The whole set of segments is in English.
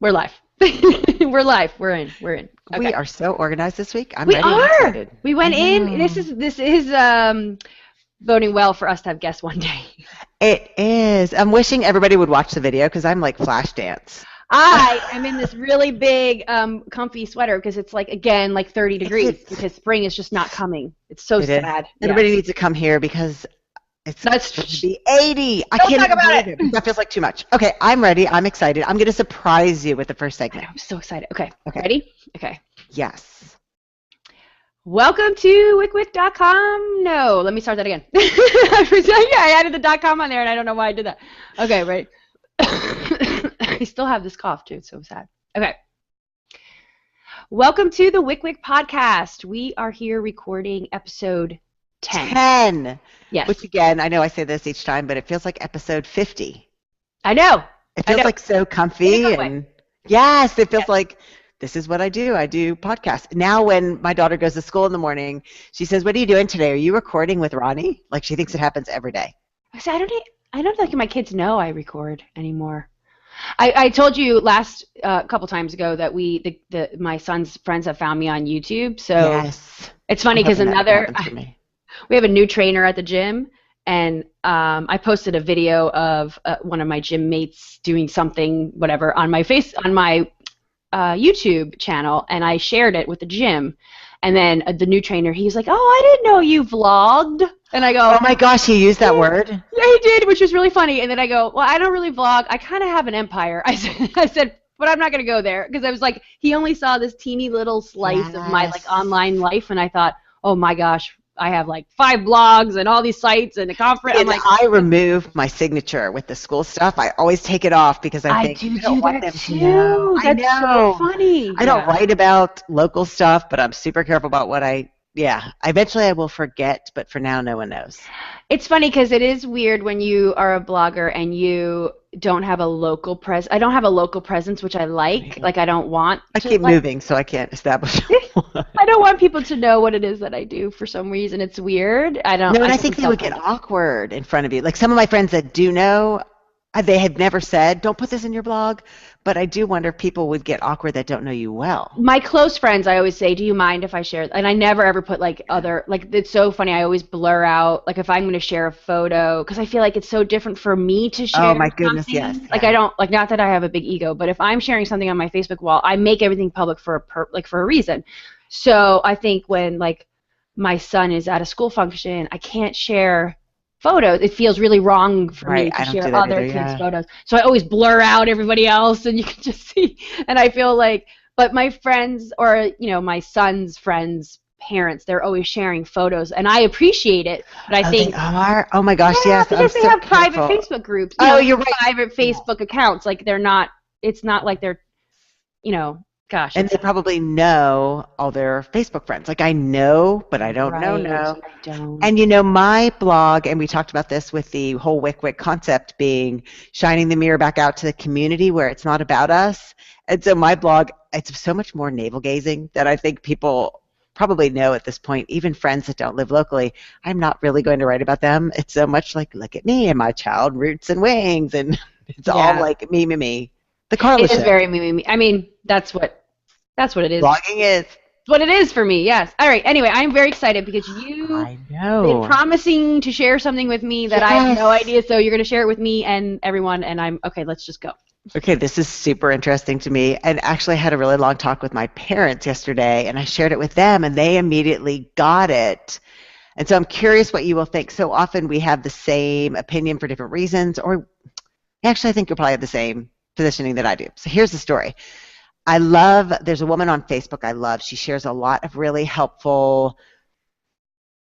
We're live. We're live. We're in. Okay. We are so organized this week. I'm We ready. are. I'm excited. We went in. This is voting well for us to have guests one day. It is. I'm wishing everybody would watch the video because I'm like flash dance. I am in this really big, comfy sweater because it's like, again, like 30 degrees because spring is just not coming. It's so sad. Everybody needs to come here because it's going to be 80. I Don't can't talk even about believe it. That feels like too much. Okay, I'm ready. I'm excited. I'm going to surprise you with the first segment. I'm so excited. Okay. Ready? Okay. Yes. Welcome to WICKWICK.com. No, let me start that again. I added the .com on there, and I don't know why I did that. Okay, ready? I still have this cough, too. It's so sad. Okay. Welcome to the WICKWICK podcast. We are here recording episode 10. Yes. Which, again, I know I say this each time, but it feels like episode 50. I know. It feels like so comfy. And yes, it feels like this is what I do. I do podcasts. Now when my daughter goes to school in the morning, she says, "What are you doing today? Are you recording with Ronnie?" Like she thinks it happens every day. I said, I don't think my kids know I record anymore. I told you last couple times ago that my son's friends have found me on YouTube. So yes. It's funny because we have a new trainer at the gym, and I posted a video of one of my gym mates doing something, whatever, on my YouTube channel, and I shared it with the gym. And then the new trainer, he's like, "Oh, I didn't know you vlogged." And I go, "Oh my gosh, he used that word?" Yeah, he did, which was really funny. And then I go, "Well, I don't really vlog. I kind of have an empire." I said, but I'm not going to go there because I was like, he only saw this teeny little slice of my like online life, and I thought, "Oh my gosh, I have like 5 blogs and all these sites and a conference." And I remove my signature with the school stuff. I always take it off because I think I don't want them to know. That's so funny. I don't write about local stuff, but I'm super careful about what eventually I will forget, but for now no one knows. It's funny because it is weird when you are a blogger and you don't have a local presence. I don't have a local presence, which I like. Like I don't want I keep moving, so I can't establish one. I don't want people to know what it is that I do for some reason. It's weird. I think they would get awkward in front of you. Like some of my friends that do know, they have never said, "Don't put this in your blog," but I do wonder if people would get awkward that don't know you well. My close friends, I always say, "Do you mind if I share?" And I never ever put it's so funny. I always blur out, like if I'm going to share a photo, because I feel like it's so different for me to share. Oh my goodness, yes. Like I don't, like not that I have a big ego, but if I'm sharing something on my Facebook wall, I make everything public for a reason. So I think when like my son is at a school function, I can't share photos. It feels really wrong for me to share other kids' photos. So I always blur out everybody else, and you can just see. And I feel like, but my friends or my son's friends' parents, they're always sharing photos, and I appreciate it. But I think they are. Oh my gosh, yes. Because they have private Facebook groups. You're right. Private Facebook accounts. Like they're not. It's not like they're. Gosh. And they probably know all their Facebook friends. Like I know, but I don't know. I don't. And my blog, and we talked about this with the whole WICKWICK concept being shining the mirror back out to the community where it's not about us. And so my blog, it's so much more navel-gazing that I think people probably know at this point, even friends that don't live locally, I'm not really going to write about them. It's so much like, look at me and my child, roots and wings, and it's all like me. The Carla Show. It is very me. I mean, that's what it is. Blogging is what it is for me. Yes. All right. Anyway, I'm very excited because you've been promising to share something with me that I have no idea. So you're going to share it with me and everyone. And I'm okay. Let's just go. Okay, this is super interesting to me. And actually, I had a really long talk with my parents yesterday, and I shared it with them, and they immediately got it. And so I'm curious what you will think. So often we have the same opinion for different reasons, or actually, I think you'll probably have the same positioning that I do. So here's the story. There's a woman on Facebook she shares a lot of really helpful,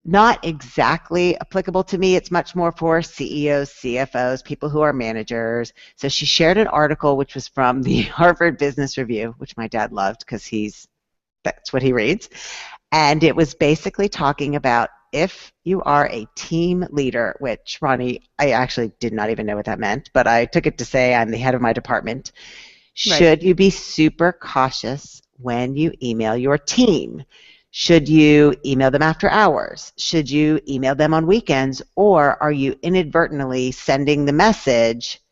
not exactly applicable to me, it's much more for CEOs, CFOs, people who are managers. So she shared an article which was from the Harvard Business Review, which my dad loved because that's what he reads. And it was basically talking about if you are a team leader, which, Ronnie, I actually did not even know what that meant, but I took it to say I'm the head of my department. Should you be super cautious when you email your team? Should you email them after hours? Should you email them on weekends? Or are you inadvertently sending the message,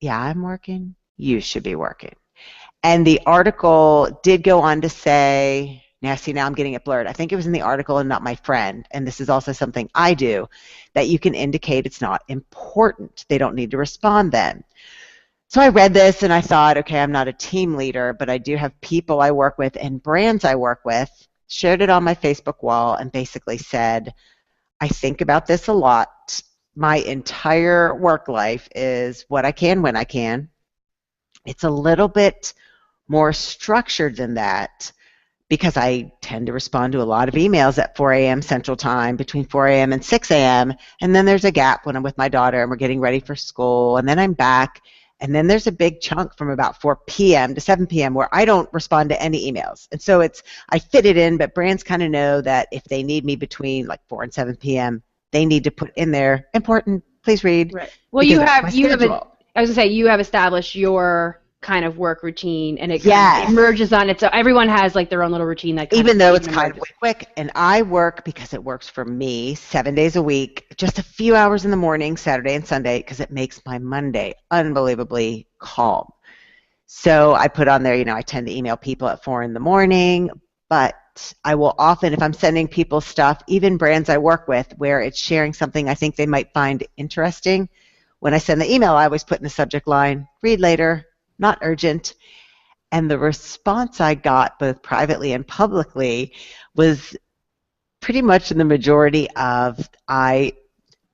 yeah, I'm working, you should be working? And the article did go on to say, now see, now I'm getting it blurred. I think it was in the article and not my friend, and this is also something I do, that you can indicate it's not important. They don't need to respond then. So I read this and I thought, okay, I'm not a team leader, but I do have people I work with and brands I work with, shared it on my Facebook wall and basically said, I think about this a lot. My entire work life is what I can when I can. It's a little bit more structured than that because I tend to respond to a lot of emails at 4 a.m. Central Time, between 4 a.m. and 6 a.m., and then there's a gap when I'm with my daughter and we're getting ready for school, and then I'm back, and then there's a big chunk from about 4 p.m. to 7 p.m. where I don't respond to any emails. And so I fit it in, but brands kind of know that if they need me between like 4 and 7 p.m., they need to put in there, important, please read. Right. Well, you have established your kind of work routine, and it kind of merges on it. So everyone has like their own little routine that even though it's kind of WICKWICK, and I work because it works for me 7 days a week, just a few hours in the morning, Saturday and Sunday, because it makes my Monday unbelievably calm. So I put on there, I tend to email people at 4 in the morning, but I will often, if I'm sending people stuff, even brands I work with, where it's sharing something I think they might find interesting, when I send the email, I always put in the subject line, read later, not urgent. And the response I got both privately and publicly was pretty much in the majority of, I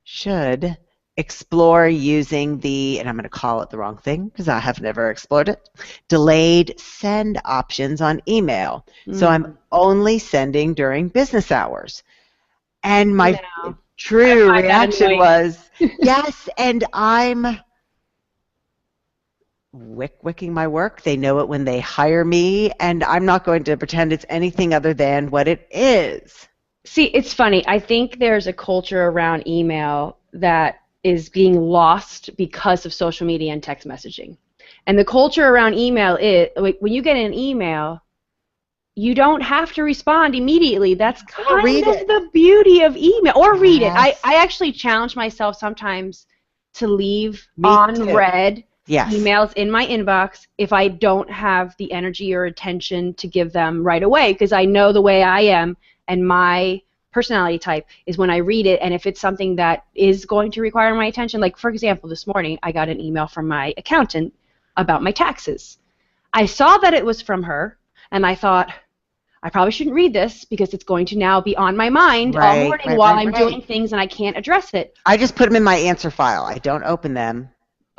should explore using the, and I'm going to call it the wrong thing because I have never explored it, delayed send options on email. So I'm only sending during business hours. And my true reaction was, yes, and I'm wicking my work. They know it when they hire me, and I'm not going to pretend it's anything other than what it is. See, it's funny. I think there's a culture around email that is being lost because of social media and text messaging. And the culture around email is, when you get an email, you don't have to respond immediately. That's kind of the beauty of email. Or read it. I actually challenge myself sometimes to leave read emails in my inbox if I don't have the energy or attention to give them right away, because I know the way I am and my personality type is when I read it, and if it's something that is going to require my attention, like for example this morning I got an email from my accountant about my taxes. I saw that it was from her and I thought, I probably shouldn't read this because it's going to now be on my mind all morning while I'm doing things and I can't address it. I just put them in my answer file. I don't open them.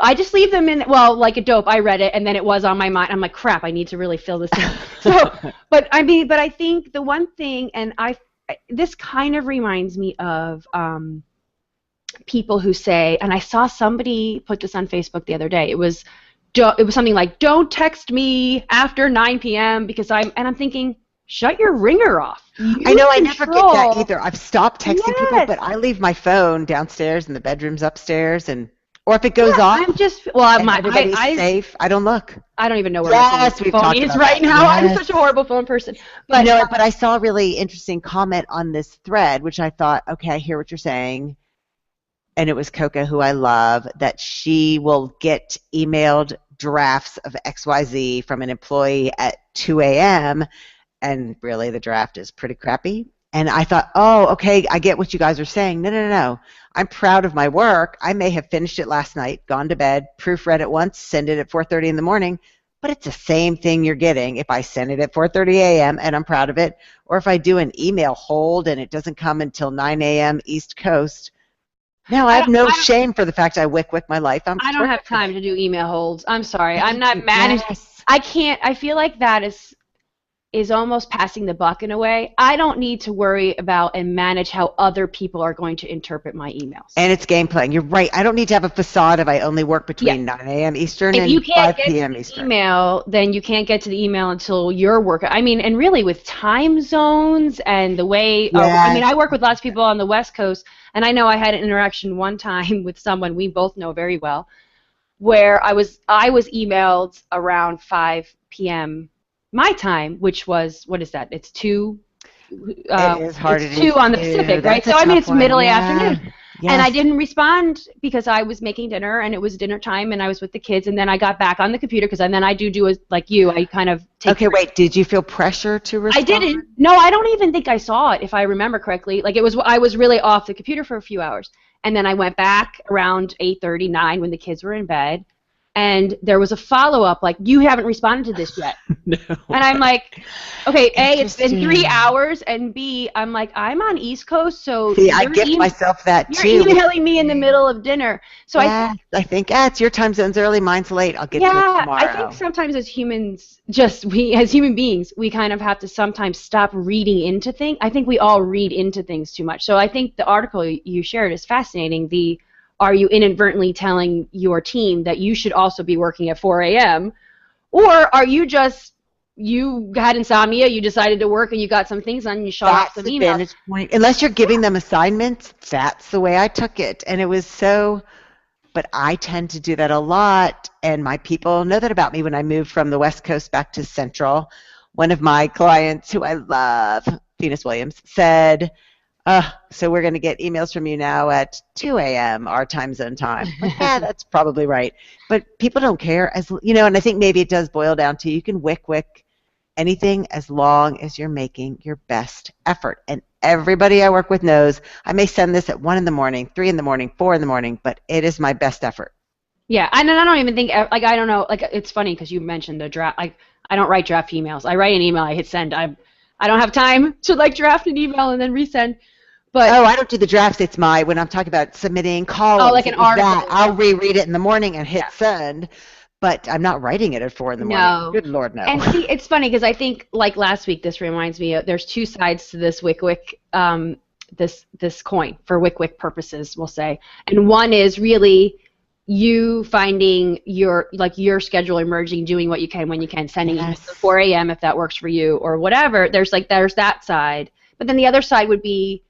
I just leave them in, well, like a dope. I read it, and then it was on my mind. I'm like, crap, I need to really fill this in. But I think the one thing, and this kind of reminds me of people who say, and I saw somebody put this on Facebook the other day. It was something like, don't text me after 9 p.m. because I'm thinking, shut your ringer off. I know, I never get that either. I've stopped texting people, but I leave my phone downstairs and the bedroom's upstairs, or if it goes off, I'm just, everybody's safe, I don't look. I don't even know where my phone is right now. I'm such a horrible phone person. But but I saw a really interesting comment on this thread, which I thought, okay, I hear what you're saying. And it was Coca, who I love, that she will get emailed drafts of XYZ from an employee at 2 a.m., and really the draft is pretty crappy. And I thought, oh, okay, I get what you guys are saying. No. I'm proud of my work. I may have finished it last night, gone to bed, proofread it once, send it at 4:30 in the morning, but it's the same thing you're getting if I send it at 4:30 a.m. and I'm proud of it, or if I do an email hold and it doesn't come until 9 a.m. East Coast. No, I have no shame for the fact I wick my life. I don't have time to do email holds. I'm sorry. I'm not managing. I can't. I feel like that is almost passing the buck in a way. I don't need to worry about and manage how other people are going to interpret my emails. And it's game playing. You're right. I don't need to have a facade of I only work between 9 a.m. Eastern and 5 p.m. Eastern. Email, then you can't get to the email until your work. I mean, and really with time zones and the way, I work with lots of people on the West Coast, and I know I had an interaction one time with someone we both know very well, where I was emailed around 5 p.m. my time, which was, what is that? It's 2. It is hard. It's 2 on the Pacific, right? So I mean, it's middle afternoon. And I Yes. didn't respond because I was making dinner and it was dinner time and I was with the kids, and then I got back on the computer because then I do like you, I kind of take. Okay, wait. Did you feel pressure to I respond? didn't. No, I don't even think I saw it if I remember correctly. Like I was really off the computer for a few hours, and then I went back around 8:39 when the kids were in bed, and there was a follow-up like, you haven't responded to this yet. No. And I'm like, okay, A, it's been 3 Interesting. hours, and B, I'm like, I'm on East Coast, so See, I gift myself that too. you're emailing me in the middle of dinner. So yeah, I think, it's your time zone's early, mine's late. I'll get to it tomorrow. I think sometimes as humans, as human beings, we kind of have to sometimes stop reading into things. I think we all read into things too much. So I think the article you shared is fascinating. Are you inadvertently telling your team that you should also be working at 4 a.m.? Or are you just, you had insomnia, you decided to work, and you got some things on, and you shot off some emails? Vantage point. Unless you're giving them assignments, that's the way I took it. And it was so, but I tend to do that a lot, and my people know that about me. When I moved from the West Coast back to Central, one of my clients, who I love, Venus Williams, said, so we're going to get emails from you now at 2 a.m. our time zone time. Like, yeah, that's probably right. But people don't care, as you know, and I think maybe it does boil down to, you can WICKWIC anything as long as you're making your best effort. And everybody I work with knows I may send this at 1 in the morning, 3 in the morning, 4 in the morning, but it is my best effort. Yeah, and I don't even think, like, I don't know, like, it's funny because you mentioned the draft. Like, I don't write draft emails. I write an email, I hit send. I don't have time to like draft an email and then resend. But I don't do the drafts. It's when I'm talking about submitting columns. Oh, like an article. I'll reread it in the morning and hit send, but I'm not writing it at 4 in the morning. No. Good Lord, no. And see, it's funny because I think, like last week, this reminds me of, there's two sides to this WICKWIC, this coin for WICKWIC purposes, we'll say. And one is really you finding your schedule emerging, doing what you can when you can, sending emails at 4 a.m. if that works for you or whatever. There's that side. But then the other side would be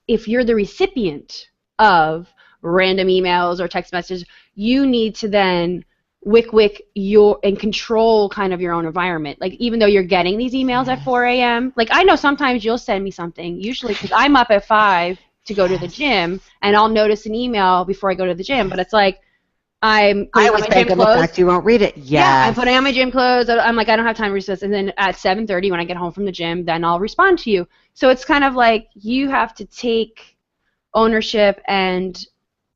if you're the recipient of random emails or text messages, you need to then WICKWIC and control kind of your own environment. Like, even though you're getting these emails at 4 a.m., like, I know sometimes you'll send me something, usually because I'm up at 5 to go to the gym, and I'll notice an email before I go to the gym, but it's like, I always bank on the fact you won't read it. Yes. Yeah, I'm putting on my gym clothes. I'm like, I don't have time to read this. And then at 7:30 when I get home from the gym, then I'll respond to you. So it's kind of like you have to take ownership and,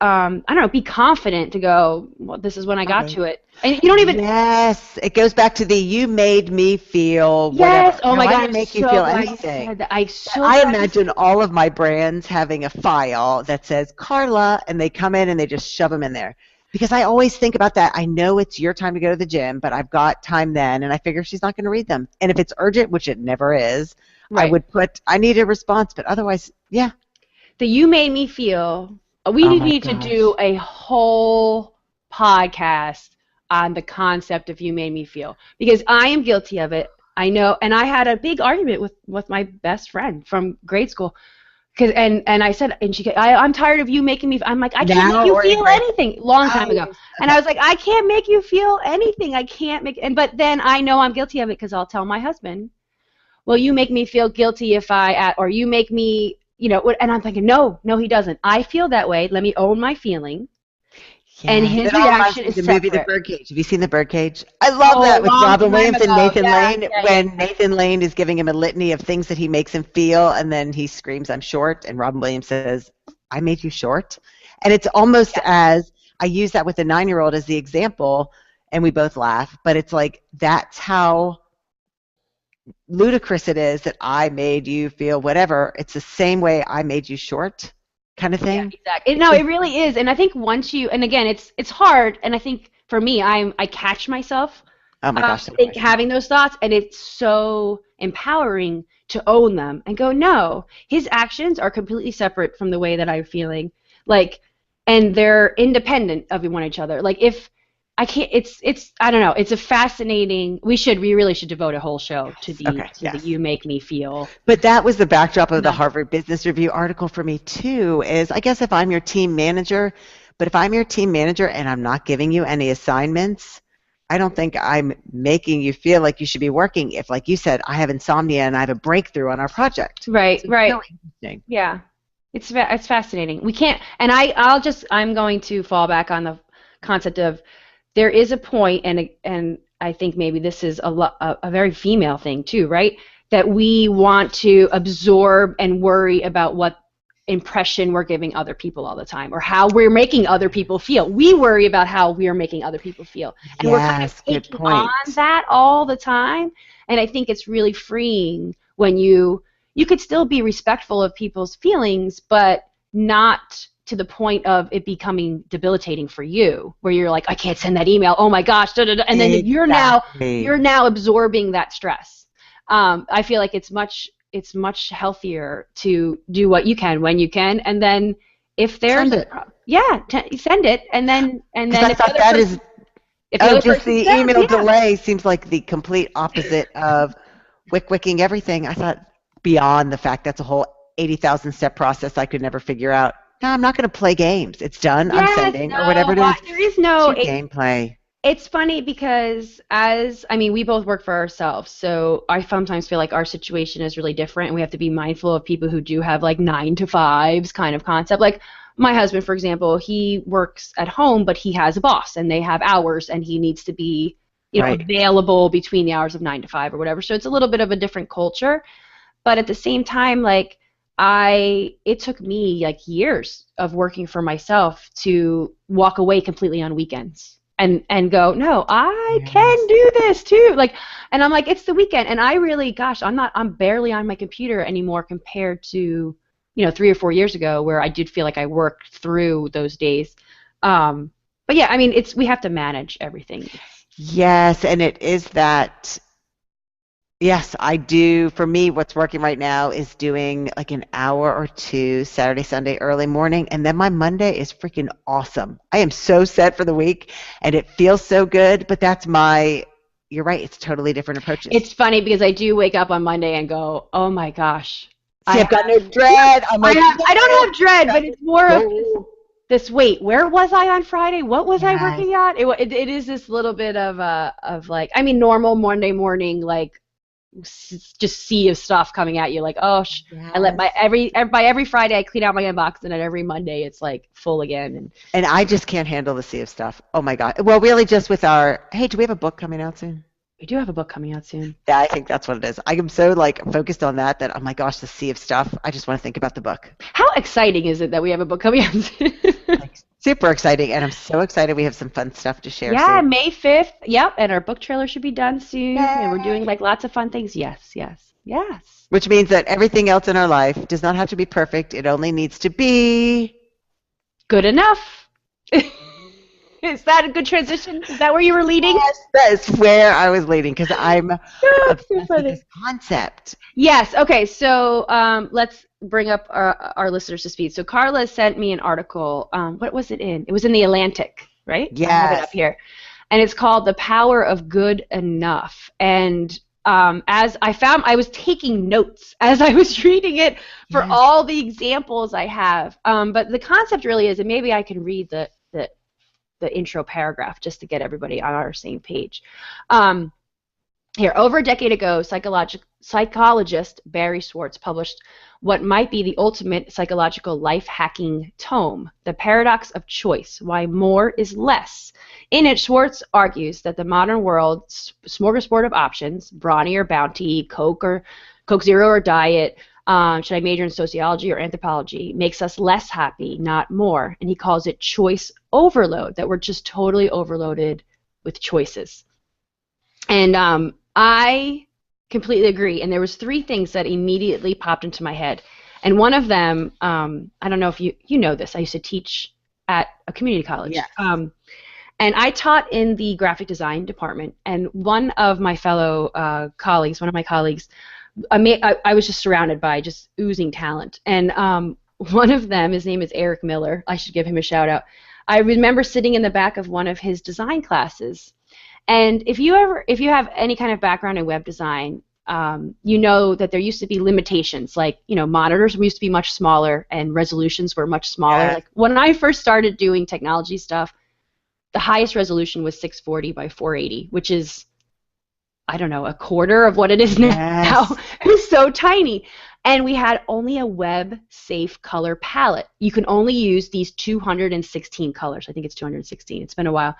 I don't know, be confident to go, well, this is when I got to it. And you don't even... Yes, it goes back to the you made me feel whatever. Yes, oh my God, I didn't make you feel anything. I imagine all of my brands having a file that says Carla, and they come in and they just shove them in there. Because I always think about that. I know it's your time to go to the gym, but I've got time then, and I figure she's not going to read them. And if it's urgent, which it never is, right, I would put, I need a response, but otherwise, yeah. The you made me feel, we need to do a whole podcast on the concept of you made me feel. Because I am guilty of it. I know, and I had a big argument with my best friend from grade school. And I said, and she, I'm tired of you making me. I'm like, I can't make you feel anything. Long time ago, and I was like, I can't make you feel anything. I can't make. But then I know I'm guilty of it because I'll tell my husband, well, you make me feel guilty if or you make me, And I'm thinking, no, he doesn't. I feel that way. Let me own my feeling. Yeah. And his reaction is separate. The movie The Birdcage. Have you seen The Birdcage? I love that with Robin Williams and Nathan Lane. When Nathan Lane is giving him a litany of things that he makes him feel, and then he screams, "I'm short," and Robin Williams says, "I made you short." And it's almost as, I use that with a 9-year-old as the example, and we both laugh, but it's like, that's how ludicrous it is that I made you feel whatever. It's the same way I made you short. Kind of thing. Yeah, exactly. No, it really is. And I think once you, and again, it's hard. And I think for me, I catch myself. Oh my gosh. Having those thoughts, and it's so empowering to own them and go, no, his actions are completely separate from the way that I'm feeling. Like, and they're independent of one each other. Like, if I can't, I don't know. It's a fascinating. We really should devote a whole show to the you make me feel. But that was the backdrop of the Harvard Business Review article for me too. Is, I guess, if I'm your team manager, but if I'm your team manager and I'm not giving you any assignments, I don't think I'm making you feel like you should be working. If, like you said, I have insomnia and I have a breakthrough on our project. Right. Really interesting. Yeah. It's fascinating. We can't, and I'm going to fall back on the concept of there is a point, and I think maybe this is a very female thing too, right? That we want to absorb and worry about what impression we're giving other people all the time, or how we're making other people feel. We worry about how we're making other people feel, and we're kind of Good taking point. on that all the time. And I think it's really freeing when you could still be respectful of people's feelings, but not to the point of it becoming debilitating for you, where you're like, I can't send that email. Oh my gosh, da, da, da. And then you're now absorbing that stress. I feel like it's much healthier to do what you can when you can, and then if there's send it, and then I thought that is just the email delay seems like the complete opposite of WICKWICking everything. I thought beyond the fact that's a whole 80,000 step process I could never figure out. No, I'm not going to play games. It's done. I'm sending or whatever it is. There is no gameplay. It's funny because we both work for ourselves, so I sometimes feel like our situation is really different, and we have to be mindful of people who do have like 9 to 5s kind of concept. Like my husband, for example, he works at home, but he has a boss, and they have hours, and he needs to be available between the hours of 9 to 5 or whatever. So it's a little bit of a different culture, but at the same time, like it took me like years of working for myself to walk away completely on weekends. And go, no, I can do this too. Like, and I'm like, it's the weekend, and I really, I'm barely on my computer anymore compared to, 3 or 4 years ago, where I did feel like I worked through those days. But yeah, we have to manage everything. Yes, and it is that. Yes, I do. For me, what's working right now is doing like an hour or two Saturday, Sunday, early morning, and then my Monday is freaking awesome. I am so set for the week, and it feels so good, but you're right, it's totally different approaches. It's funny because I do wake up on Monday and go, oh my gosh. I've got no dread. I'm like, I don't have dread, but it's more of this, wait, where was I on Friday? What was I working on? It is this little bit of like, normal Monday morning, like, just sea of stuff coming at you, like, I let by every Friday I clean out my inbox, and then every Monday it's like full again, and I just can't handle the sea of stuff. Oh my god. Well, really, just with do we have a book coming out soon? We do have a book coming out soon. Yeah, I think that's what it is. I am so like focused on that oh my gosh, the sea of stuff. I just want to think about the book. How exciting is it that we have a book coming out soon? Like, super exciting, and I'm so excited we have some fun stuff to share soon. soon. May 5th. Yep, and our book trailer should be done soon. Yay. And we're doing like lots of fun things. Yes. Which means that everything else in our life does not have to be perfect. It only needs to be good enough. Is that a good transition? Is that where you were leading? Yes, that is where I was leading, because I'm obsessed with this concept. Yes. Okay. So let's bring up our listeners to speed. So Carla sent me an article. What was it in? It was in the Atlantic, right? Yes. I have it up here, and it's called "The Power of Good Enough." And as I was taking notes as I was reading it for all the examples I have. But the concept really is, and maybe I can read the intro paragraph just to get everybody on our same page. Here, over a decade ago, psychologist Barry Schwartz published what might be the ultimate psychological life-hacking tome, The Paradox of Choice, Why More is Less. In it, Schwartz argues that the modern world's smorgasbord of options, Brawny or Bounty, Coke Zero or Diet, should I major in sociology or anthropology, makes us less happy, not more. And he calls it choice overload, that we're just totally overloaded with choices. And I completely agree. And there was 3 things that immediately popped into my head. And one of them, I don't know if you know this, I used to teach at a community college. Yes. And I taught in the graphic design department. And one of my colleagues, I was just surrounded by just oozing talent. And one of them, his name is Eric Miller. I should give him a shout out. I remember sitting in the back of one of his design classes. And if you have any kind of background in web design, you know that there used to be limitations. Like, monitors used to be much smaller and resolutions were much smaller. Yeah. Like when I first started doing technology stuff, the highest resolution was 640 by 480, which is, I don't know, a quarter of what it is now. It was so tiny. And we had only a web-safe color palette. You can only use these 216 colors. I think it's 216. It's been a while.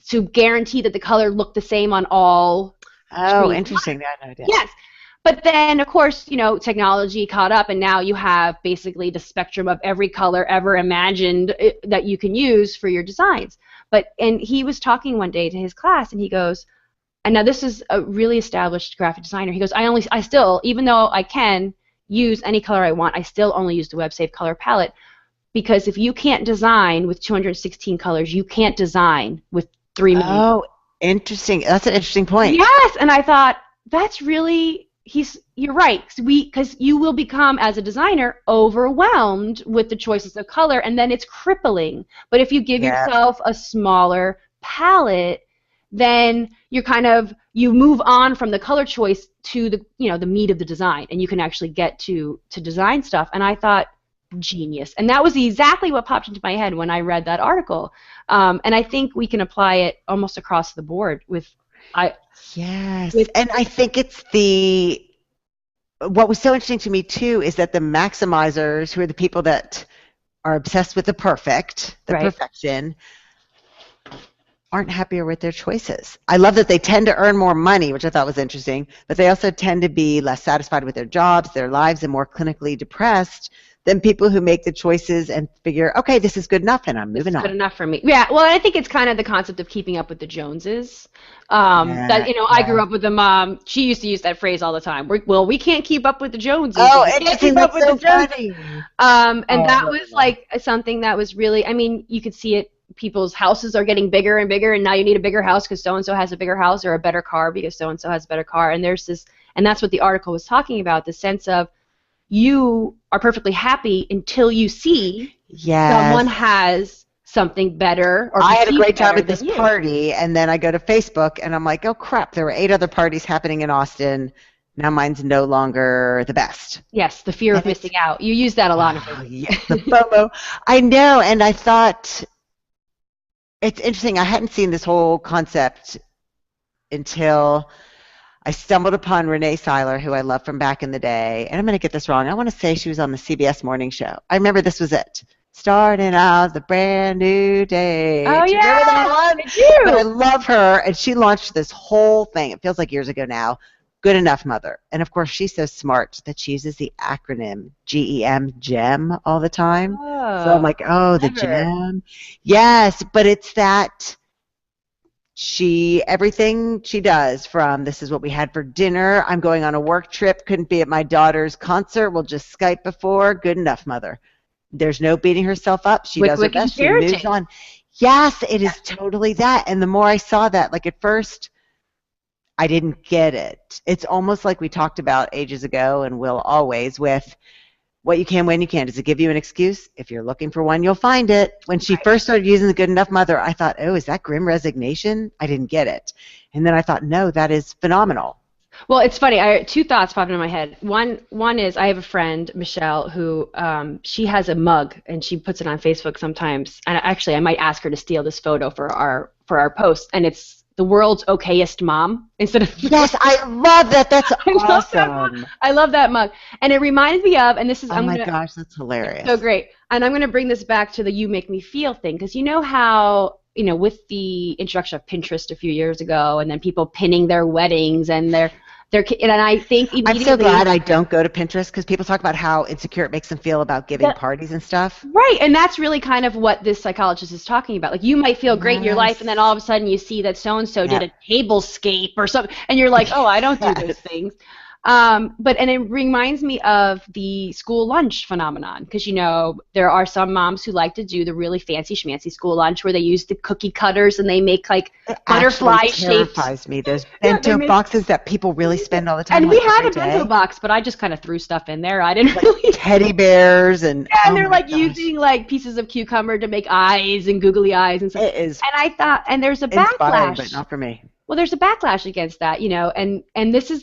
To guarantee that the color looked the same on all Oh, screens. interesting. I had no idea. Yes. But then, of course, you know, technology caught up, and now you have basically the spectrum of every color ever imagined that you can use for your designs. And he was talking one day to his class, and he goes, and now this is a really established graphic designer. He goes, I still, even though I can use any color I want, I still only use the web-safe color palette, because if you can't design with 216 colors, you can't design with 3 million. Oh, interesting. That's an interesting point. Yes, and I thought that's really. You're right, because you will become, as a designer, overwhelmed with the choices of color, and then it's crippling. But if you give yourself a smaller palette, then you move on from the color choice to the meat of the design, and you can actually get to design stuff. And I thought, genius. And that was exactly what popped into my head when I read that article. And I think we can apply it almost across the board with. Yes, and I think it's what was so interesting to me too is that the maximizers, who are the people that are obsessed with the perfection, aren't happier with their choices. I love that they tend to earn more money, which I thought was interesting, but they also tend to be less satisfied with their jobs, their lives, and more clinically depressed than people who make the choices and figure, okay, this is good enough, and I'm moving on. Good enough for me. Yeah, well, I think it's kind of the concept of keeping up with the Joneses. I grew up with a mom. She used to use that phrase all the time. We can't keep up with the Joneses. Oh, we can't keep up with the Joneses. That was like something that was really. I mean, you could see it. People's houses are getting bigger and bigger, and now you need a bigger house because so and so has a bigger house, or a better car because so and so has a better car. And there's this, and that's what the article was talking about. The sense of you are perfectly happy until you see someone has something better. Or I had a great time at this party, and then I go to Facebook, and I'm like, oh, crap, there were 8 other parties happening in Austin. Now mine's no longer the best. Yes, the fear of missing out. You use that a lot. Yes, the FOMO. I know, and I thought it's interesting. I hadn't seen this whole concept until I stumbled upon Renee Seiler, who I love from back in the day, and I'm going to get this wrong. I want to say she was on the CBS morning show. I remember this was it. Starting out the brand new day. Oh, do you remember that one? I do. But I love her, and she launched this whole thing. It feels like years ago now. Good Enough Mother. And, of course, she's so smart that she uses the acronym GEM all the time. Oh, so I'm like, oh, the GEM. Yes, but it's that everything she does, from this is what we had for dinner, I'm going on a work trip, couldn't be at my daughter's concert, we'll just Skype before, good enough mother. There's no beating herself up. She does her best. She moves on. Yes, it is totally that. And the more I saw that, like at first, I didn't get it. It's almost like we talked about ages ago and will always with what you can when you can. Does it give you an excuse? If you're looking for one, you'll find it. When she first started using the Good Enough Mother, I thought, oh, is that grim resignation? I didn't get it. And then I thought, no, that is phenomenal. Well, it's funny. 2 thoughts popped into my head. One is I have a friend, Michelle, who she has a mug, and she puts it on Facebook sometimes. And actually, I might ask her to steal this photo for our post. And it's the world's okayest mom instead of. Yes, I love that. That's awesome. I love that mug, and it reminds me of. And this is. Oh my gosh, that's hilarious. So great, and I'm going to bring this back to the "You Make Me Feel" thing, because you know how. With the introduction of Pinterest a few years ago, and then people pinning their weddings and and I think immediately. I'm so glad I don't go to Pinterest, because people talk about how insecure it makes them feel about giving parties and stuff. Right, and that's really kind of what this psychologist is talking about. Like, you might feel great in your life, and then all of a sudden you see that so-and-so did a tablescape or something, and you're like, oh, I don't do those things. And it reminds me of the school lunch phenomenon, because there are some moms who like to do the really fancy schmancy school lunch where they use the cookie cutters and they make like butterfly shapes. It terrifies me. Those bento boxes that people really spend all the time. And we had a bento box, but I just kind of threw stuff in there. I didn't really. Teddy bears and. Yeah, and they're like using like pieces of cucumber to make eyes and googly eyes and stuff. It is. And I thought, and there's a backlash. Inspiring, but not for me. Well, there's a backlash against that, and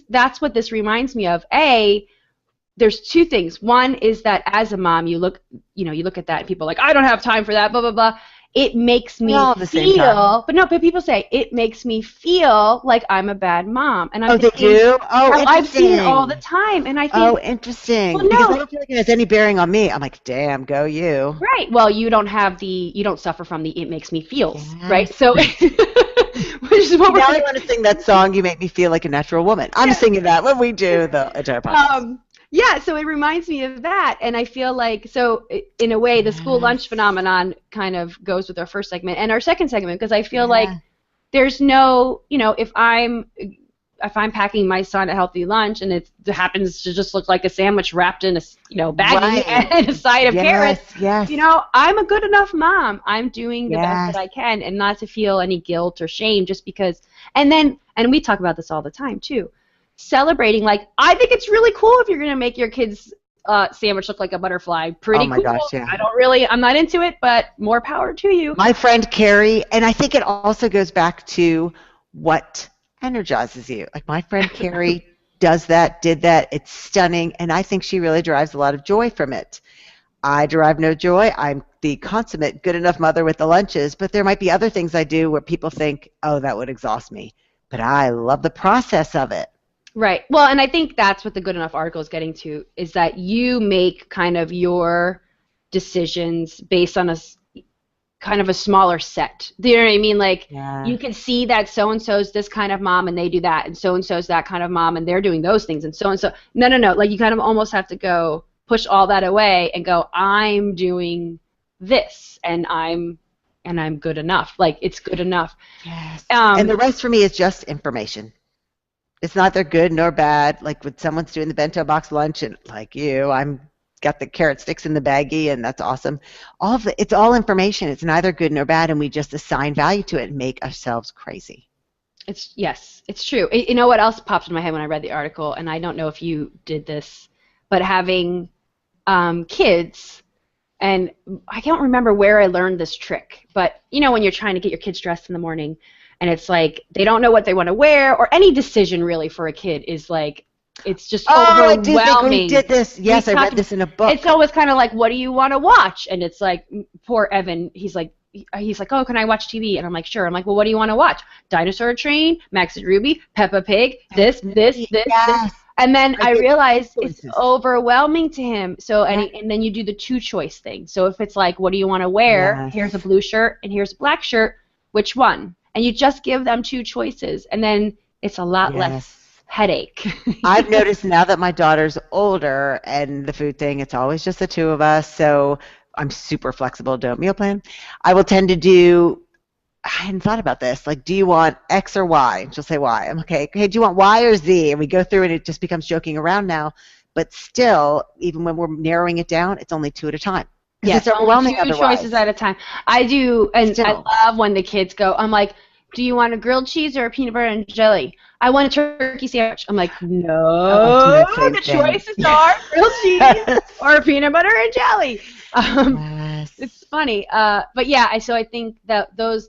that's what this reminds me of. There's 2 things. One is that as a mom, you look at that, and people are like, I don't have time for that, blah blah blah. it makes me all at the same time. feel, but people say it makes me feel like I'm a bad mom, and I'm Oh, they thinking, do? Oh, I've seen it all the interesting. time, and I Oh, think, well, interesting. Because I no, don't feel like it has any bearing on me. I'm like, damn, go you. right? Well, you don't suffer from the "it makes me feels," right? Yes. So, which is what Now we're I want to sing that song, You Make Me Feel Like a Natural Woman. I'm singing that when we do the entire podcast. Yeah, so it reminds me of that, and I feel like, so in a way, the school lunch Yes. phenomenon kind of goes with our first segment and our second segment, because I feel like Yeah. there's no, if I'm packing my son a healthy lunch and it happens to just look like a sandwich wrapped in a baggie Right. and a side of carrots, Yes. I'm a good enough mom. I'm doing the best Yes. that I can, and not to feel any guilt or shame just because. And we talk about this all the time too. Celebrating, like, I think it's really cool if you're gonna make your kids sandwich look like a butterfly. Pretty Oh my cool. gosh, yeah. I'm not into it, but more power to you. My friend Carrie, and I think it also goes back to what energizes you. Like my friend Carrie does that, did that. It's stunning, and I think she really derives a lot of joy from it. I derive no joy. I'm the consummate good enough mother with the lunches, but there might be other things I do where people think, oh, that would exhaust me. But I love the process of it. Right. Well, and I think that's what the Good Enough article is getting to, is that you make kind of your decisions based on kind of a smaller set. Do you know what I mean? Like, Yeah. you can see that so-and-so's this kind of mom and they do that, and so-and-so's that kind of mom and they're doing those things, and so-and-so. No. Like, you kind of almost have to go push all that away and go, I'm doing this, and I'm good enough. Like, it's good enough. Yes. And the rest for me is just information. It's neither good nor bad. Like when someone's doing the bento box lunch, and like you, I'm got the carrot sticks in the baggie, and that's awesome. It's all information. It's neither good nor bad, and we just assign value to it and make ourselves crazy. Yes, it's true. You know what else popped in my head when I read the article, and I don't know if you did this, but having kids, and I can't remember where I learned this trick, but when you're trying to get your kids dressed in the morning, and it's like they don't know what they want to wear, or any decision really for a kid is like, it's just overwhelming. I did think we did this. Yes, I read this in a book. It's always kind of like, what do you want to watch? And it's like, poor Evan, he's like, oh, can I watch TV? And I'm like, sure. I'm like, well, what do you want to watch? Dinosaur Train, Max and Ruby, Peppa Pig, this. And then I realized it's overwhelming to him. So, and then you do the two choice thing. So if it's like, what do you want to wear? Yes. Here's a blue shirt and here's a black shirt. Which one? And you just give them two choices, and then it's a lot less headache. I've noticed now that my daughter's older and the food thing, it's always just the two of us, so I'm super flexible, don't meal plan. I will tend to do, I hadn't thought about this, like, do you want X or Y? And she'll say Y. I'm okay, do you want Y or Z? And we go through and it just becomes joking around now. But still, even when we're narrowing it down, it's only two at a time. Yes, it's overwhelming only two choices at a time. I do, and I love when the kids go, I'm like, do you want a grilled cheese or a peanut butter and jelly? I want a turkey sandwich. I'm like, no, the choices are grilled cheese or peanut butter and jelly. It's funny. But yeah, so I think that those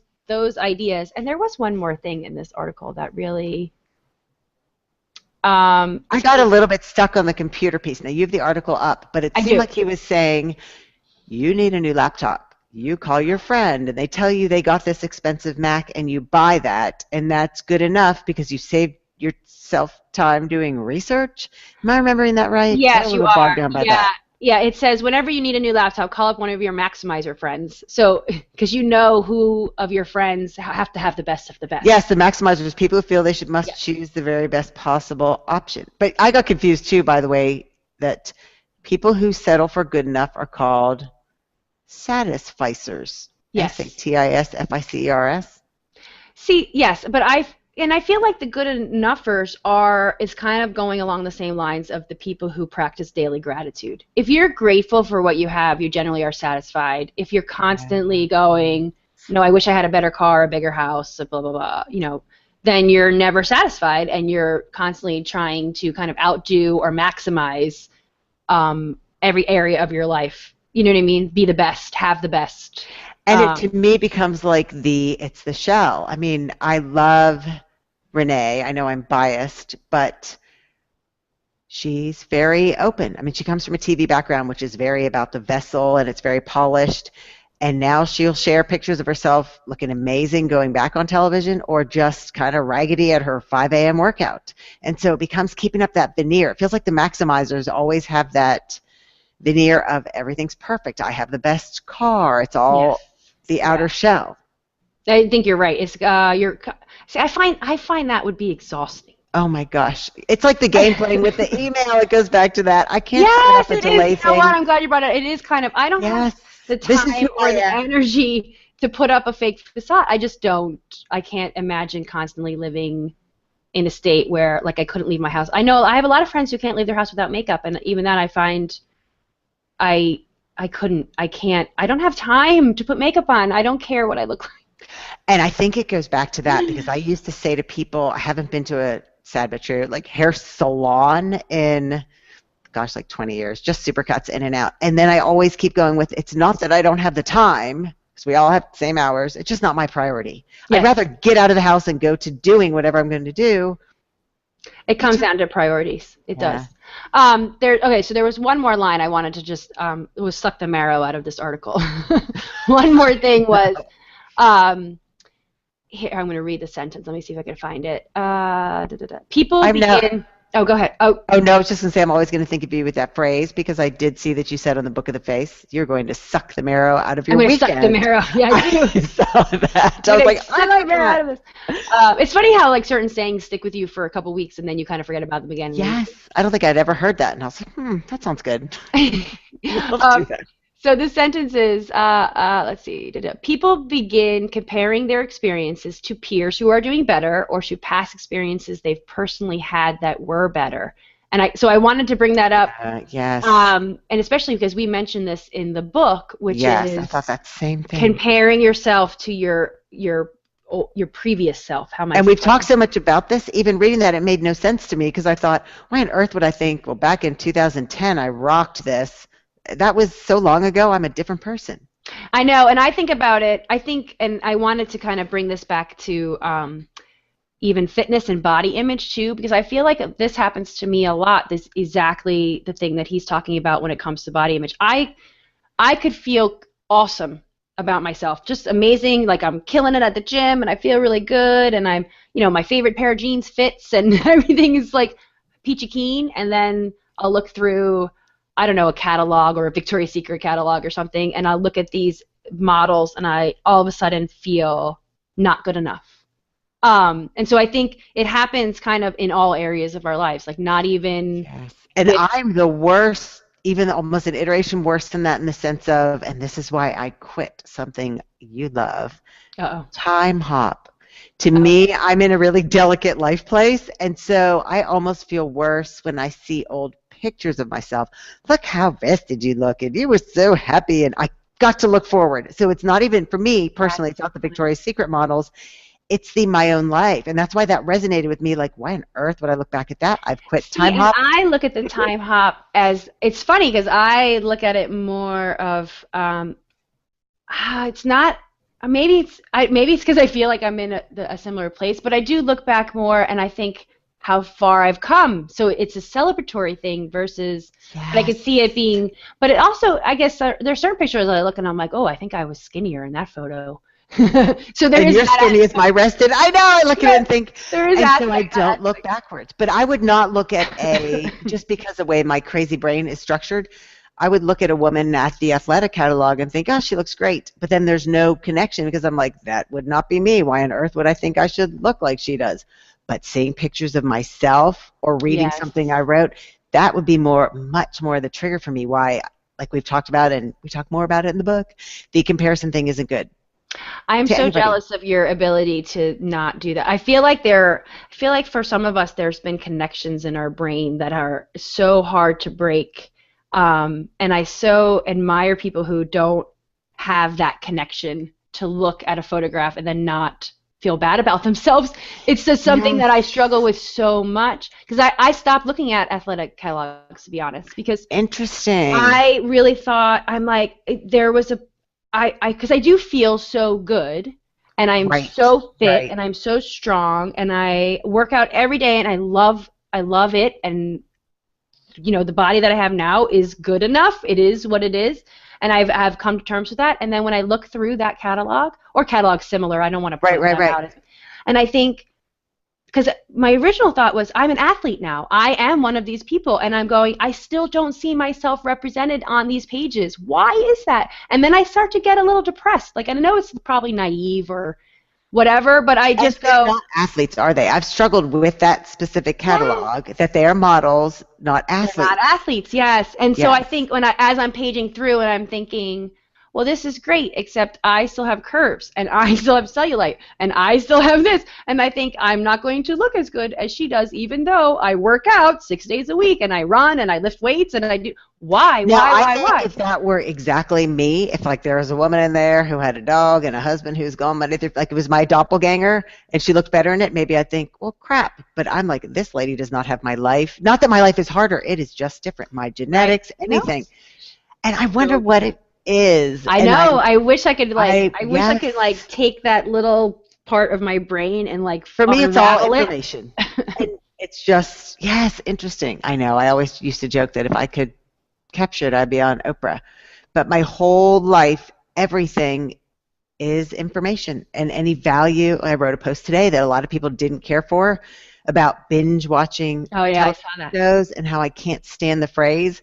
ideas, and there was one more thing in this article that really... I got a little bit stuck on the computer piece. Now, you have the article up, but it seemed like he was saying, you need a new laptop. You call your friend, and they tell you they got this expensive Mac, and you buy that, and that's good enough because you saved yourself time doing research. Am I remembering that right? Yes, you are. Yeah, it says whenever you need a new laptop, call up one of your Maximizer friends. So, because who of your friends have to have the best of the best. Yes, the Maximizers, people who feel they must choose the very best possible option. But I got confused too, by the way, that people who settle for good enough are called satisficers. Yes. Tisficers. See, yes, but I feel like the good enoughers is kind of going along the same lines of the people who practice daily gratitude. If you're grateful for what you have, you generally are satisfied. If you're constantly going, I wish I had a better car, a bigger house, blah, blah, blah, then you're never satisfied, and you're constantly trying to kind of outdo or maximize every area of your life. You know what I mean? Be the best, have the best. And it to me becomes like it's the shell. I mean, I love Renee. I know I'm biased, but she's very open. I mean, she comes from a TV background, which is very about the vessel, and it's very polished. And now she'll share pictures of herself looking amazing going back on television, or just kind of raggedy at her 5 a.m. workout. And so it becomes keeping up that veneer. It feels like the maximizers always have that veneer of everything's perfect. I have the best car. It's all the outer shell. I think you're right. It's See, I find that would be exhausting. Oh my gosh. It's like the game playing with the email. It goes back to that. I can't set up a delay thing. You know what? I'm glad you brought it up. It is kind of, I don't have the time or the energy to put up a fake facade. I just don't. I can't imagine constantly living in a state where, like, I couldn't leave my house. I know I have a lot of friends who can't leave their house without makeup, and even that I find I can't. I don't have time to put makeup on. I don't care what I look like. And I think it goes back to that, because I used to say to people, I haven't been to a, sad but true, like, hair salon in, gosh, like 20 years, just supercuts in and out. And then I always keep going with, it's not that I don't have the time, because we all have the same hours, it's just not my priority. Yes. I'd rather get out of the house and go to doing whatever I'm going to do. It comes down to priorities. It does. Okay, so there was one more line I wanted to just, it was suck the marrow out of this article. One more thing was, here, I'm going to read the sentence. Let me see if I can find it. People begin... Oh, go ahead. Oh, no, I was just going to say I'm always going to think of you with that phrase, because I did see that you said on the Book of the Face, you're going to suck the marrow out of your weekend. I'm going to suck the marrow. Yeah, I do. I saw that. I was like, suck the marrow out of this. It's funny how, like, certain sayings stick with you for a couple weeks and then you kind of forget about them again. Yes. I don't think I'd ever heard that. And I was like, that sounds good. Let's do that. So the sentence is, let's see, people begin comparing their experiences to peers who are doing better or to past experiences they've personally had that were better. And so I wanted to bring that up. Yes. And especially because we mentioned this in the book, which is I thought that same thing. Comparing yourself to your previous self. And we've talked so much about this, even reading that, it made no sense to me, because I thought, why on earth would I think, well, back in 2010, I rocked this. That was so long ago. I'm a different person. I know, and I think about it. And I wanted to kind of bring this back to even fitness and body image too, because I feel like this happens to me a lot. This is exactly the thing that he's talking about when it comes to body image. I could feel awesome about myself, just amazing, like I'm killing it at the gym, and I feel really good, and I'm, my favorite pair of jeans fits, and everything is like peachy keen, and then I'll look through, I don't know, a catalog or a Victoria's Secret catalog or something, and I'll look at these models and I all of a sudden feel not good enough. And so I think it happens kind of in all areas of our lives, like not even... Yes. And I'm the worst, even almost an iteration worse than that, in the sense of, and this is why I quit something you love, time hop. To me, I'm in a really delicate life place, and so I almost feel worse when I see old pictures of myself. Look how rested you look, and you were so happy, and I got to look forward. So it's not even, for me personally, it's not the Victoria's Secret models, it's my own life, and that's why that resonated with me. Like, why on earth would I look back at that? I've quit time hop. I look at the time hop as, it's funny because I look at it more of, it's not, maybe it's because I feel like I'm in a similar place, but I do look back more and I think how far I've come. So it's a celebratory thing versus, but I could see it being, but it also, I guess there's certain pictures that I look and I'm like, oh, I think I was skinnier in that photo. So there is your skinny is my rested. I know. I look at it and think, there is and so I don't look backwards. But I would not look at just because of the way my crazy brain is structured, I would look at a woman at the athletic catalog and think, oh, she looks great. But then there's no connection because I'm like, that would not be me. Why on earth would I think I should look like she does? But seeing pictures of myself or reading something I wrote, that would be much more the trigger for me. Why, like we've talked about, and we talk more about it in the book, the comparison thing isn't good. I am so jealous of your ability to not do that. I feel like for some of us, there's been connections in our brain that are so hard to break. And I so admire people who don't have that connection to look at a photograph and then not feel bad about themselves. It's just something that I struggle with so much because I stopped looking at athletic catalogs, to be honest, because interesting. I really thought, I'm like, there was because I do feel so good, and I'm so fit, and I'm so strong, and I work out every day, and I love it, and the body that I have now is good enough. It is what it is, and I've come to terms with that. And then when I look through that catalog, or catalog similar, I don't want to point that out. And I think, because my original thought was, I'm an athlete now. I am one of these people, and I'm going, I still don't see myself represented on these pages. Why is that? And then I start to get a little depressed. Like, I know it's probably naive or whatever, but I just go, they're not athletes, are they? I've struggled with that specific catalog, that they are models, not athletes. They're not athletes, yes. And so I think as I'm paging through and I'm thinking, well, this is great, except I still have curves, and I still have cellulite, and I still have this, and I think I'm not going to look as good as she does, even though I work out 6 days a week, and I run, and I lift weights, and I do. Why? If that were exactly me, if like there was a woman in there who had a dog and a husband who's gone Monday through, like it was my doppelganger, and she looked better in it, maybe I'd think, well, crap. But I'm like, this lady does not have my life. Not that my life is harder. It is just different. My genetics, anything. And I wonder what it is. I know. I wish I could I wish I could like take that little part of my brain and like for me it's all information. And it's just interesting. I know. I always used to joke that if I could capture it, I'd be on Oprah. But my whole life, everything is information, and any value. I wrote a post today that a lot of people didn't care for about binge watching shows and how I can't stand the phrase.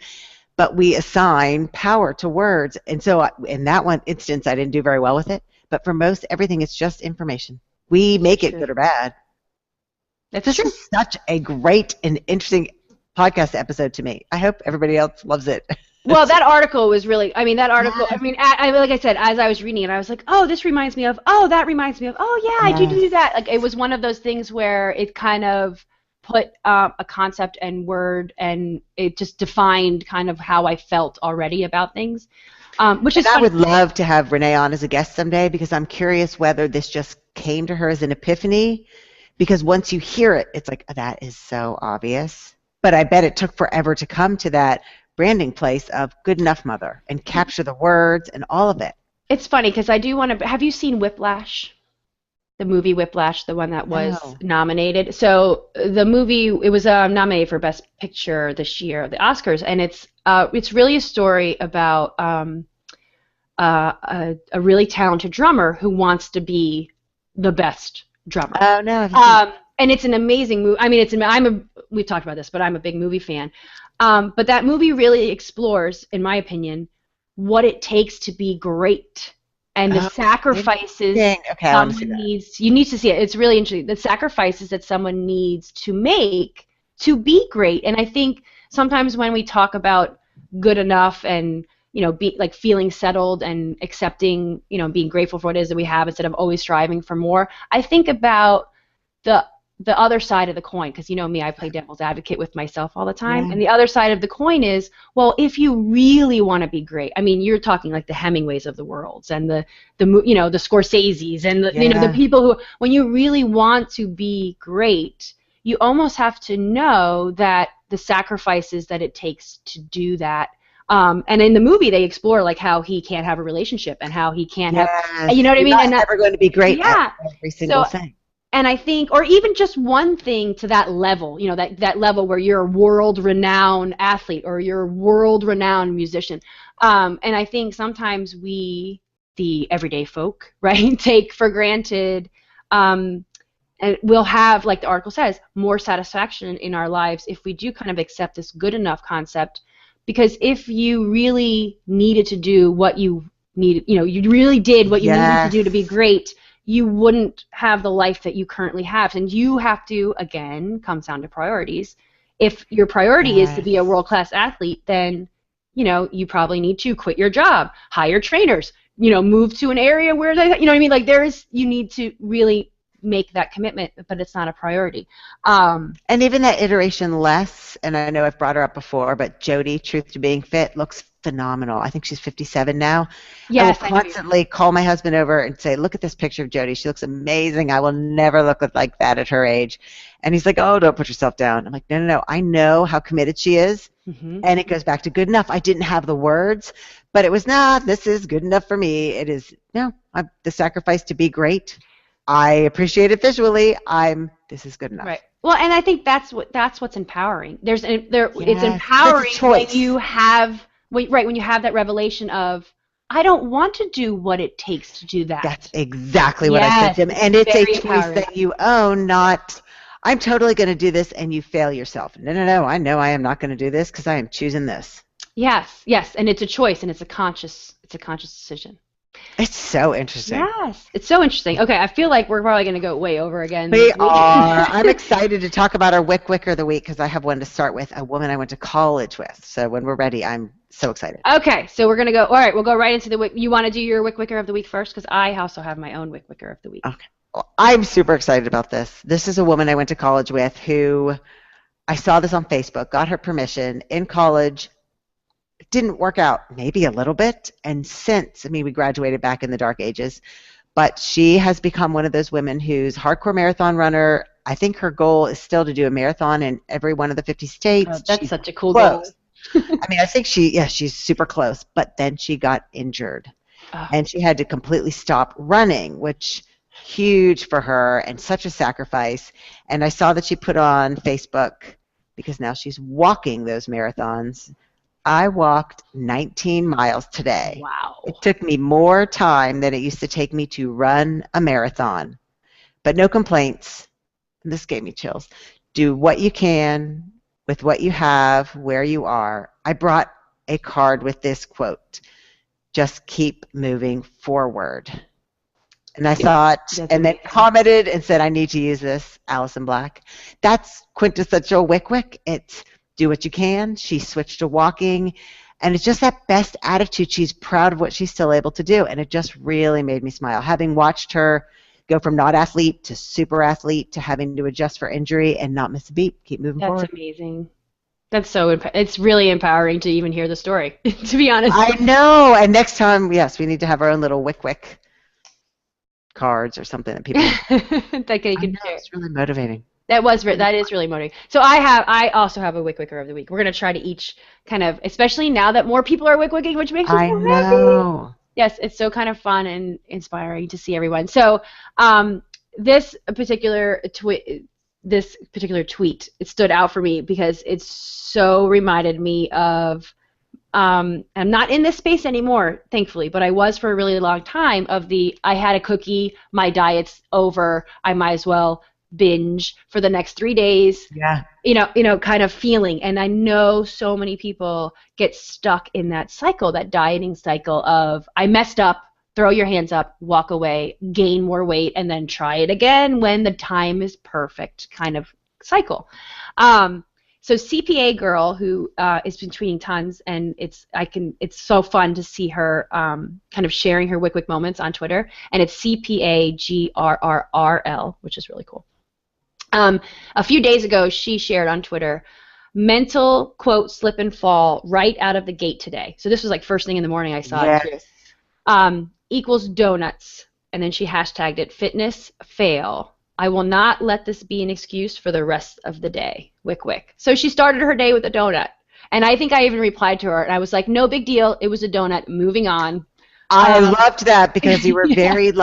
But we assign power to words. And so in that one instance, I didn't do very well with it. But for most, everything is just information. We make it good or bad. That's true. Such a great and interesting podcast episode to me. I hope everybody else loves it. Well, that article was really, like I said, as I was reading it, I was like, oh, this reminds me of, oh, that reminds me of, oh, yeah, I do that. Like, it was one of those things where it kind of put a concept and word, and it just defined kind of how I felt already about things, which is I would love to have Renee on as a guest someday, because I'm curious whether this just came to her as an epiphany, because once you hear it, it's like, that is so obvious. But I bet it took forever to come to that branding place of good enough mother and capture the words and all of it. It's funny because I do want to, have you seen Whiplash? The movie Whiplash, the one that was nominated. So the movie, it was nominated for Best Picture this year, the Oscars, and it's really a story about a really talented drummer who wants to be the best drummer. Oh no! And it's an amazing movie. I mean, we've talked about this, but I'm a big movie fan. But that movie really explores, in my opinion, what it takes to be great. And the sacrifices someone needs, you need to see it. It's really interesting. The sacrifices that someone needs to make to be great. And I think sometimes when we talk about good enough and, be like feeling settled and accepting, being grateful for what it is that we have instead of always striving for more, I think about the other side of the coin, because me, I play devil's advocate with myself all the time. And the other side of the coin is, well, if you really want to be great, I mean, you're talking like the Hemingways of the world and the Scorseses and the people who, when you really want to be great, you almost have to know that the sacrifices that it takes to do that. And in the movie, they explore like how he can't have a relationship and how he can't have, you know what I mean? Not never going to be great at every single thing. And I think, or even just one thing to that level, that level where you're a world-renowned athlete or you're a world-renowned musician. And I think sometimes we, the everyday folk, right, take for granted, and we'll have, like the article says, more satisfaction in our lives if we do kind of accept this good enough concept. Because if you really needed to do what you needed, you really did what you needed to do to be great, you wouldn't have the life that you currently have. And you have to, again, comes down to priorities. If your priority is to be a world-class athlete, then, you probably need to quit your job, hire trainers, move to an area where they, what I mean? Like you need to really make that commitment, but it's not a priority. And even that iteration less, and I know I've brought her up before, but Jody, Truth to Being Fit, looks phenomenal. I think she's 57 now. Yes, I will constantly call my husband over and say, look at this picture of Jody. She looks amazing. I will never look like that at her age. And he's like, oh, don't put yourself down. I'm like, no. I know how committed she is. And it goes back to good enough. I didn't have the words, but it was this is good enough for me. It is, the sacrifice to be great. I appreciate it visually. This is good enough. Right. Well, and I think that's what's empowering. It's empowering when you have when you have that revelation of, I don't want to do what it takes to do that. That's exactly what I said to him. And it's a choice that you own, not, I'm totally going to do this and you fail yourself. No. I know I am not going to do this because I am choosing this. Yes. And it's a choice, and it's a conscious decision. It's so interesting. Yes, it's so interesting. Okay, I feel like we're probably going to go way over again. We are. I'm excited to talk about our WICKWICK of the week because I have one to start with, a woman I went to college with. So when we're ready, I'm so excited. Okay, so we're going to go, all right, we'll go right into the WICK. You want to do your WICKWICKer of the week first? Because I also have my own WICKWICKer of the week. Okay. Well, I'm super excited about this. This is a woman I went to college with who, I saw this on Facebook, got her permission in college. It didn't work out, maybe a little bit, and since, we graduated back in the dark ages, but she has become one of those women who's hardcore marathon runner. I think her goal is still to do a marathon in every one of the 50 states. Oh, that's such a cool goal. I think she's super close, but then she got injured, and she had to completely stop running, which huge for her and such a sacrifice. And I saw that she put on Facebook, because now she's walking those marathons. I walked 19 miles today. Wow. It took me more time than it used to take me to run a marathon, but no complaints. And this gave me chills. Do what you can with what you have, where you are. I brought a card with this quote, just keep moving forward. And I thought, and then commented and said, I need to use this, Allison Black. That's quintessential WICKWICK. It's do what you can. She switched to walking, and it's just that best attitude. She's proud of what she's still able to do, and it just really made me smile. Having watched her go from not athlete to super athlete to having to adjust for injury and not miss a beat, keep moving forward. That's amazing. That's it's really empowering to even hear the story, to be honest. I know, and next time, yes, we need to have our own little WICKWICK cards or something that people that you can share. It's really motivating. That is really motivating. So I also have a WICKWICKer of the week. We're going to try to each kind of, especially now that more people are WICKWICking, which makes us more happy. Yes, it's so kind of fun and inspiring to see everyone. So this particular tweet, it stood out for me because it so reminded me of, I'm not in this space anymore, thankfully, but I was for a really long time I had a cookie, my diet's over, I might as well binge for the next 3 days. Yeah. Kind of feeling. And I know so many people get stuck in that cycle, that dieting cycle of I messed up, throw your hands up, walk away, gain more weight, and then try it again when the time is perfect kind of cycle. So CPA girl who has been tweeting tons, and it's so fun to see her kind of sharing her WICKWICK moments on Twitter, and it's CPAGRRRL, which is really cool. A few days ago, she shared on Twitter, mental, quote, slip and fall right out of the gate today. So this was like first thing in the morning I saw it. Equals donuts. And then she hashtagged it, fitness fail. I will not let this be an excuse for the rest of the day. WICKWICK. So she started her day with a donut. And I think I even replied to her, and I was like, no big deal. It was a donut. Moving on. I loved that because you were very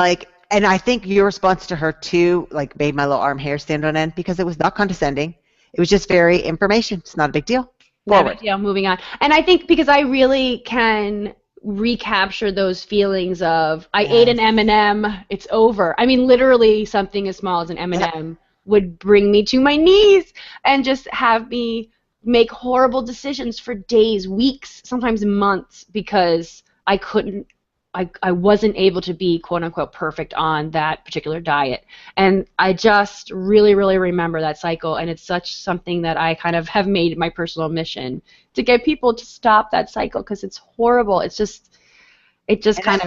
and I think your response to her too, made my little arm hair stand on end because it was not condescending. It was just very information. It's not a big deal. Not a big deal. Moving on. And I think because I really can recapture those feelings of I ate an M&M, it's over. I mean, literally something as small as an M&M would bring me to my knees and just have me make horrible decisions for days, weeks, sometimes months because I wasn't able to be quote unquote perfect on that particular diet. And I just really, really remember that cycle, and it's such something that I kind of have made my personal mission to get people to stop that cycle because it's horrible. I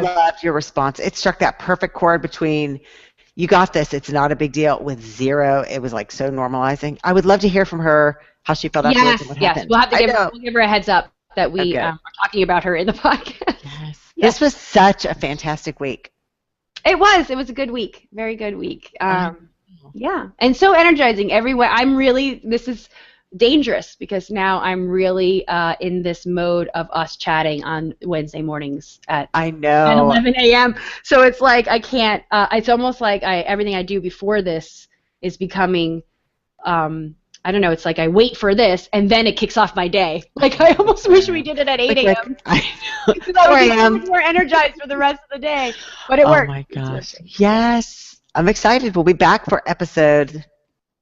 loved your response. It struck that perfect chord between you got this, it's not a big deal, with zero. It was so normalizing. I would love to hear from her how she felt afterwards and what happened. We'll have to give her a heads up that we are talking about her in the podcast. Yes. This was such a fantastic week. It was a good week. Very good week. Yeah. And so energizing everywhere. This is dangerous because now I'm really in this mode of us chatting on Wednesday mornings at 11 a.m. So it's like I can't, it's almost like everything I do before this is becoming I don't know, it's like I wait for this and then it kicks off my day. Like I almost wish we did it at 8 a.m. I know. Because I would 4 be so a.m. much more energized for the rest of the day. But it Oh worked. my gosh. Yes. I'm excited. We'll be back for episode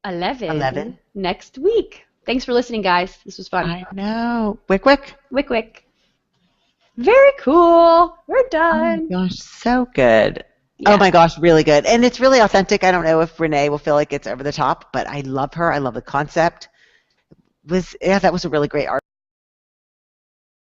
11 next week. Thanks for listening, guys. This was fun. I know. WICKWICK? WICKWICK. Very cool. We're done. Oh my gosh, so good. Yeah. Oh my gosh, really good. And it's really authentic. I don't know if Renee will feel like it's over the top, but I love her. I love the concept. That was a really great art.